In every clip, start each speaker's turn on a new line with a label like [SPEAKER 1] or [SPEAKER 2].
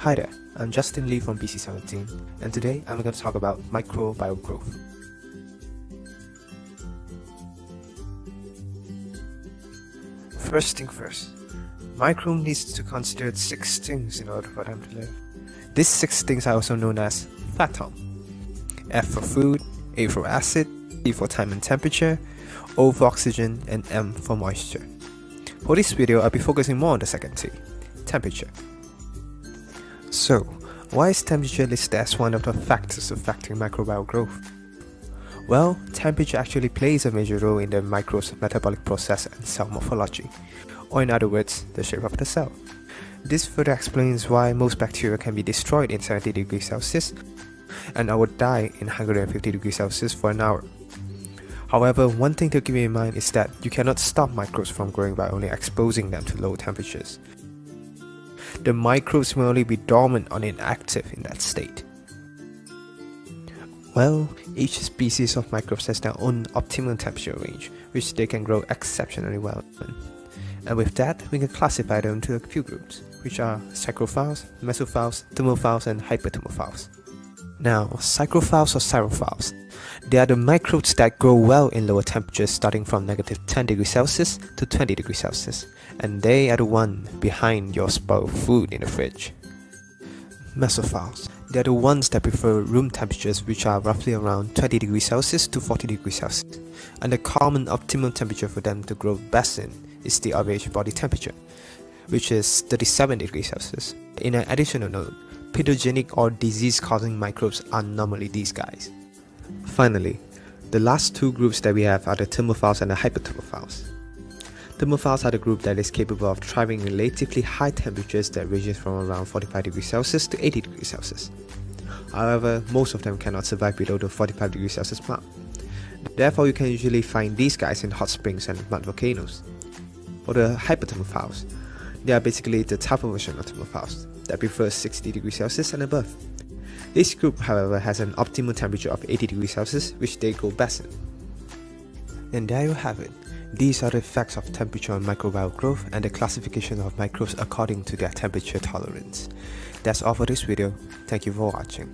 [SPEAKER 1] Hi there, I'm Justin Lee from BC17, and today I'm going to talk about microbial growth. First thing first, microbe needs to consider 6 things in order for them to live. These 6 things are also known as Factor. F for food, A for acid, T for time and temperature, O for oxygen, and M for moisture. For this video, I'll be focusing more on the second T, temperature. So, why is temperature listed as one of the factors affecting microbial growth? Well, temperature actually plays a major role in the microbe's metabolic process and cell morphology, or in other words, the shape of the cell. This further explains why most bacteria can be destroyed in 70 degrees Celsius and would die in 150 degrees Celsius for an hour. However, one thing to keep in mind is that you cannot stop microbes from growing by only exposing them to low temperatures. The microbes may only be dormant or inactive in that state. Well, each species of microbes has their own optimal temperature range, which they can grow exceptionally well in. And with that, we can classify them into a few groups, which are psychrophiles, mesophiles, thermophiles, and hyperthermophiles. Now, psychrophiles or syrophiles, they are the microbes that grow well in lower temperatures starting from -10 degrees Celsius to 20 degrees Celsius, and they are the one behind your spoiled food in the fridge. Mesophiles, they are the ones that prefer room temperatures which are roughly around 20 degrees Celsius to 40 degrees Celsius, and the common optimal temperature for them to grow best in is the average body temperature, which is 37 degrees Celsius. In an additional note, pathogenic or disease-causing microbes are normally these guys. Finally, the last 2 groups that we have are the thermophiles and the hyperthermophiles. Thermophiles are the group that is capable of thriving in relatively high temperatures that ranges from around 45 degrees Celsius to 80 degrees Celsius. However, most of them cannot survive below the 45 degrees Celsius mark. Therefore, you can usually find these guys in hot springs and mud volcanoes. For the hyperthermophiles, they are basically the tougher version of thermophiles that prefers 60 degrees Celsius and above. This group, however, has an optimal temperature of 80 degrees Celsius, which they go best in. And there you have it. These are the effects of temperature on microbial growth and the classification of microbes according to their temperature tolerance. That's all for this video. Thank you for watching.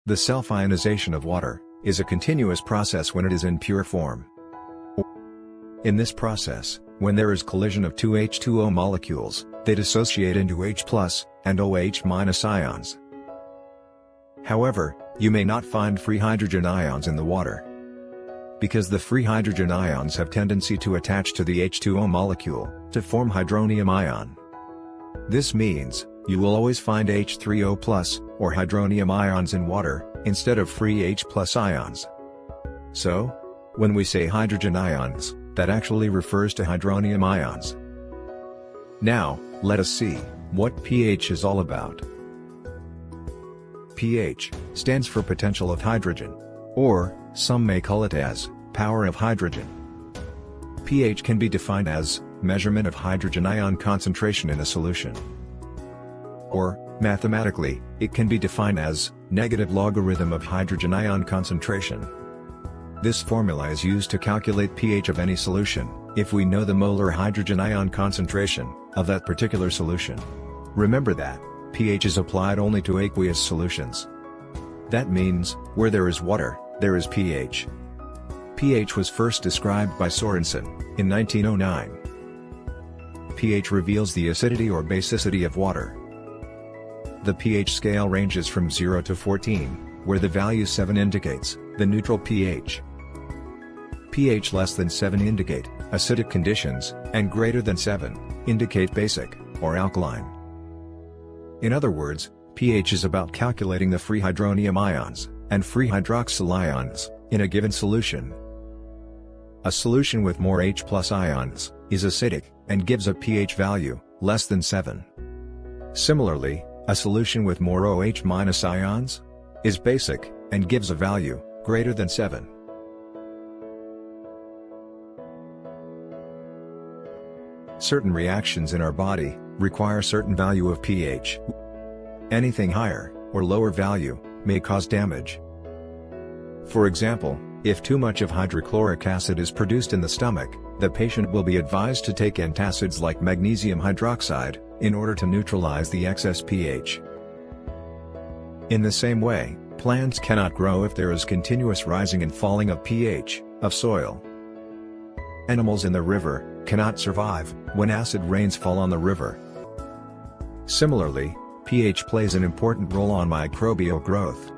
[SPEAKER 2] The self-ionization of water is a continuous process when it is in pure form. In this process, when there is collision of 2 H2O molecules, they dissociate into H+ and OH- ions. However, you may not find free hydrogen ions in the water, because the free hydrogen ions have tendency to attach to the H2O molecule to form hydronium ion. This means you will always find H3O+ or hydronium ions in water, instead of free H+ ions. So, when we say hydrogen ions, that actually refers to hydronium ions. Now, let us see what pH is all about. pH stands for potential of hydrogen, or some may call it as power of hydrogen. pH can be defined as measurement of hydrogen ion concentration in a solution. Or, mathematically, it can be defined as negative logarithm of hydrogen ion concentration. This formula is used to calculate pH of any solution, if we know the molar hydrogen ion concentration of that particular solution. Remember that pH is applied only to aqueous solutions. That means, where there is water, there is pH. pH was first described by Sorensen in 1909. pH reveals the acidity or basicity of water. The pH scale ranges from 0 to 14, where the value 7 indicates the neutral pH. pH less than 7 indicate acidic conditions, and greater than 7 indicate basic or alkaline. In other words, pH is about calculating the free hydronium ions and free hydroxyl ions in a given solution. A solution with more H+ ions is acidic and gives a pH value less than 7. Similarly, a solution with more OH- ions is basic and gives a value greater than 7. Certain reactions in our body require certain value of pH. Anything higher or lower value may cause damage. For example, if too much of hydrochloric acid is produced in the stomach, the patient will be advised to take antacids like magnesium hydroxide in order to neutralize the excess pH. In the same way, plants cannot grow if there is continuous rising and falling of pH of soil. Animals in the river cannot survive when acid rains fall on the river. Similarly, pH plays an important role on microbial growth.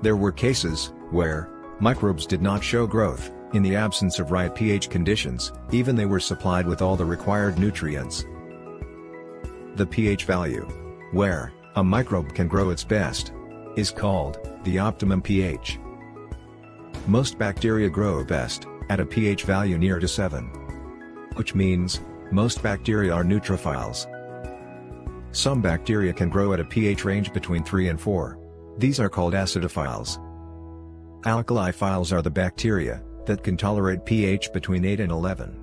[SPEAKER 2] There were cases where microbes did not show growth in the absence of right pH conditions, even they were supplied with all the required nutrients. The pH value, where a microbe can grow its best, is called the optimum pH. Most bacteria grow best at a pH value near to 7. Which means, most bacteria are neutrophiles. Some bacteria can grow at a pH range between 3 and 4. These are called acidophiles. Alkaliphiles are the bacteria that can tolerate pH between 8 and 11.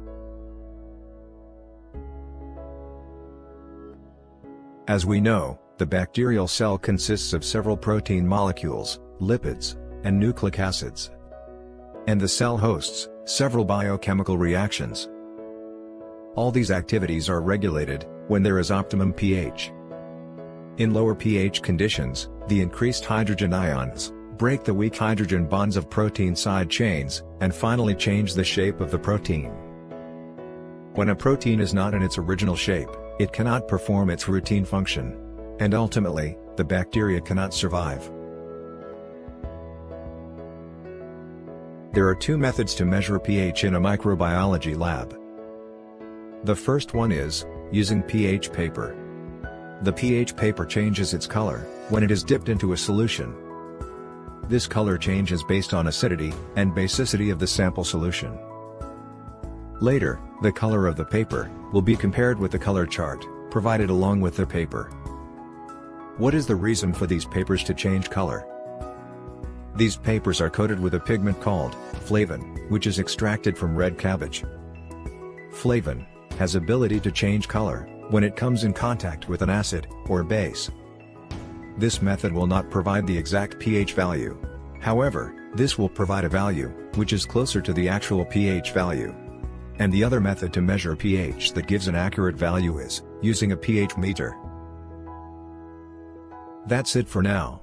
[SPEAKER 2] As we know, the bacterial cell consists of several protein molecules, lipids, and nucleic acids. And the cell hosts several biochemical reactions. All these activities are regulated when there is optimum pH. In lower pH conditions, the increased hydrogen ions break the weak hydrogen bonds of protein side chains, and finally change the shape of the protein. When a protein is not in its original shape, it cannot perform its routine function. And ultimately, the bacteria cannot survive. There are two methods to measure pH in a microbiology lab. The first one is using pH paper. The pH paper changes its color when it is dipped into a solution. This color change is based on acidity and basicity of the sample solution. Later, the color of the paper will be compared with the color chart provided along with the paper. What is the reason for these papers to change color? These papers are coated with a pigment called flavin, which is extracted from red cabbage. Flavin has ability to change color when it comes in contact with an acid or base. This method will not provide the exact pH value. However, this will provide a value which is closer to the actual pH value. And the other method to measure pH that gives an accurate value is using a pH meter. That's it for now.